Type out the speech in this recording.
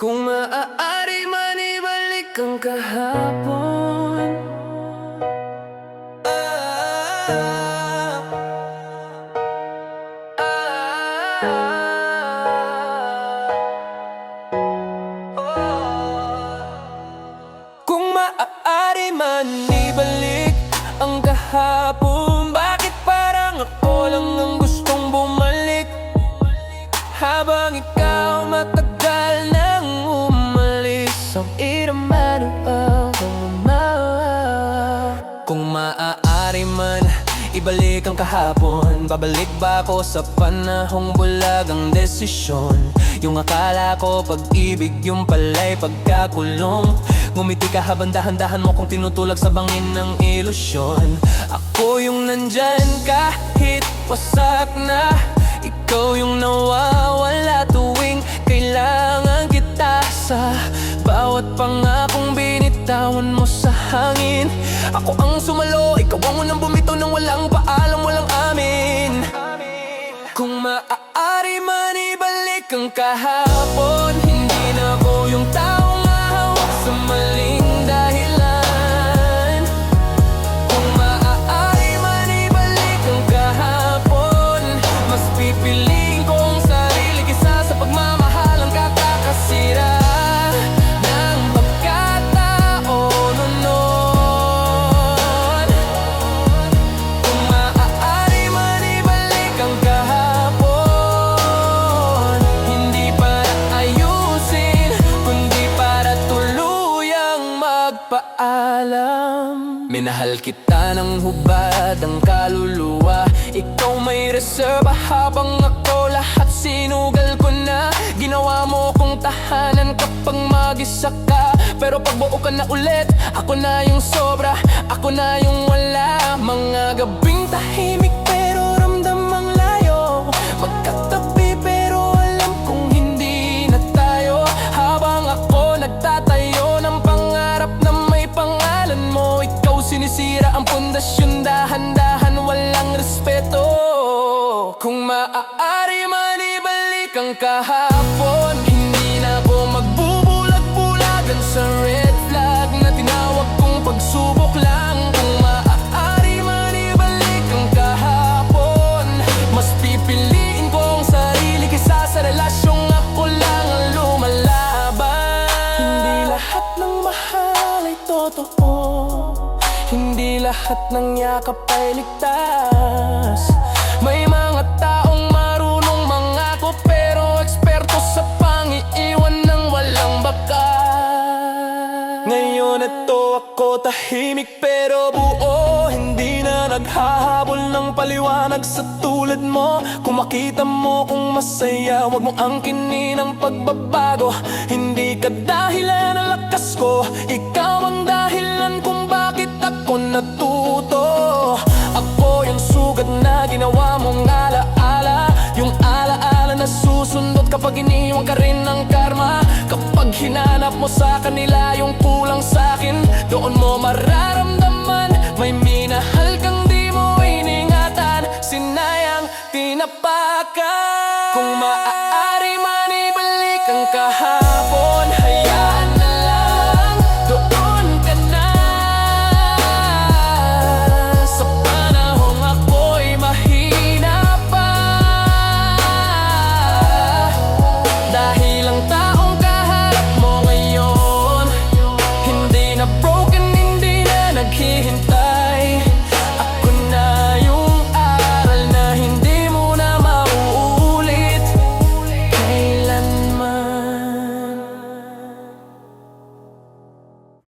Kung maaari man ibalik ang kahapon. Kung maaari man ibalik ang kahapon, bakit parang ako lang ang gustong bumalik? Habang ikaw matagal nang umalis, ang irama ng kung maaari man ibalik ang kahapon, babalik ba ako sa panahong bulag ang desisyon? Yung akala ko pag-ibig, yung pala'y pagkakulong. Ngumiti ka habang dahan-dahan mo kong tinutulak sa bangin ng ilusyon. Ako yung nandyan kahit wasak na, ikaw yung nawawala tuwing kailangan kita. Sa bawat pangakong binitawan mo sa hangin, ako ang sumalo, ikaw ang unang bumito nang walang paalam, walang amin. Kung maaari man ibalik ang kahapon, hindi na ako yung taong hahawak sa maling dahilan. Kung maaari man ibalik ang kahapon, mas pipiliin ko ang sarili kaysa sa pagmamahalang kakakasira ng pagkataon noon. Kung maaari man ibalik ang kahapon, hindi para ayusin, kundi para tuluyang magpaalam. Minahal kita ng hubad ang kaluluwa, ikaw may reserba habang ako lahat sinugal ko na. Ginawa mo kong tahanan kapag mag-isa ka, pero pag buo ka na ulit, ako na yung sobra, ako na yung wala. Mga gabing tahimik pero ramdam ang layo, magkatabi pero alam kong hindi na tayo. Habang ako nagtatayo ng pangarap na may pangalan mo, ikaw sinisira ang pundasyon, dahan-dahan walang respeto. Kung maaari man ibalik ang kahapon, hindi na ako magbubulag-bulagan sa red flag na tinawag kong pagsubok lang. Kung maaari man ibalik ang kahapon, mas pipiliin ko ang sarili kaysa sa relasyong ako lang ang lumalaban. Hindi lahat ng mahal ay totoo, hindi lahat ng yakap ay ligtas. May mga taong marunong mangako pero eksperto sa pangiiwan ng walang bakas. Ngayon ito ako tahimik pero buo, hindi na naghahabol ng paliwanag sa tulad mo. Kung makita mo kung masaya, huwag mong angkinin ang pagbabago. Hindi ka dahilan ng lakas ko, ikaw ang dahilan kung bakit ako natuto. Ako yung sugat na ginawa mong alaala, yung alaala na susundot kapag iniwan ka rin ng karma. Kapag hinanap mo sa kanila yung kulang sa'kin, doon mo mararamdaman may minahal kang di mo iningatan, sinayang tinapakan. Kung maaari man ibalik ang kahapon, hayaan na lang, doon ka na. Sa panahong ako'y mahina pa, dahil ang taong kaharap mo ngayon hindi na broken, hindi na naghihintay.